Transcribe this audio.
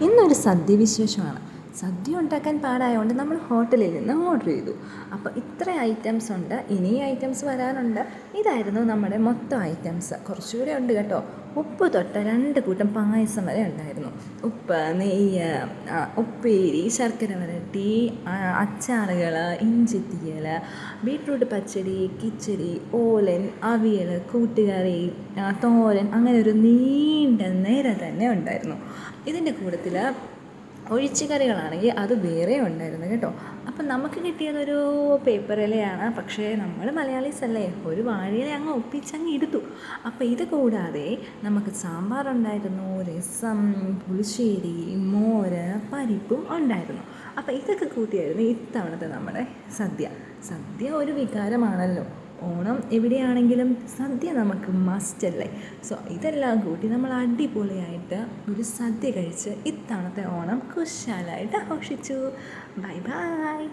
ഇന്നൊരു സദ്യ വിശേഷമാണ്. സദ്യ ഉണ്ടാക്കാൻ പാടായതുകൊണ്ട് നമ്മൾ ഹോട്ടലിൽ നിന്ന് ഓർഡർ ചെയ്തു. അപ്പോൾ ഇത്ര ഐറ്റംസ് ഉണ്ട്, ഇനി ഐറ്റംസ് വരാനുണ്ട്. ഇതായിരുന്നു നമ്മുടെ മൊത്തം ഐറ്റംസ്. കുറച്ചുകൂടെ ഉണ്ട് കേട്ടോ. ഉപ്പ് തൊട്ട് 2 കൂട്ടം പായസം വരെ ഉണ്ടായിരുന്നു. ഉപ്പ്, നെയ്യ്, ഉപ്പേരി, ശർക്കര വരട്ടി, അച്ചാറുകൾ, ഇഞ്ചിത്തീയൽ, ബീട്രൂട്ട് പച്ചടി, കിച്ചടി, ഓലൻ, അവിയൽ, കൂട്ടുകറി, തോരൻ, അങ്ങനെ ഒരു നീണ്ട നിര തന്നെ ഉണ്ടായിരുന്നു. ഇതിൻ്റെ കൂട്ടത്തിൽ ഒഴിച്ച് കറികളാണെങ്കിൽ അത് വേറെ ഉണ്ടായിരുന്നു കേട്ടോ. അപ്പം നമുക്ക് കിട്ടിയതൊരു പേപ്പർ ഇലയാണ്. പക്ഷേ നമ്മൾ മലയാളീസ് അല്ലേ, ഒരു വാഴയില അങ്ങ് ഒപ്പിച്ചങ്ങ് എടുത്തു. അപ്പോൾ ഇത് കൂടാതെ നമുക്ക് സാമ്പാറുണ്ടായിരുന്നു, രസം, പുളിശ്ശേരി, മോര്, പരിപ്പും ഉണ്ടായിരുന്നു. അപ്പോൾ ഇതൊക്കെ കൂട്ടിയായിരുന്നു ഇത്തവണത്തെ നമ്മുടെ സദ്യ. സദ്യ ഒരു വികാരമാണല്ലോ. ഓണം എവിടെയാണെങ്കിലും സദ്യ നമുക്ക് മസ്റ്റല്ലേ. സോ ഇതെല്ലാം കൂട്ടി നമ്മൾ അടിപൊളിയായിട്ട് ഒരു സദ്യ കഴിച്ച് ഇത്തവണത്തെ ഓണം കുശാലായിട്ട് ആഘോഷിച്ചു. Bye bye.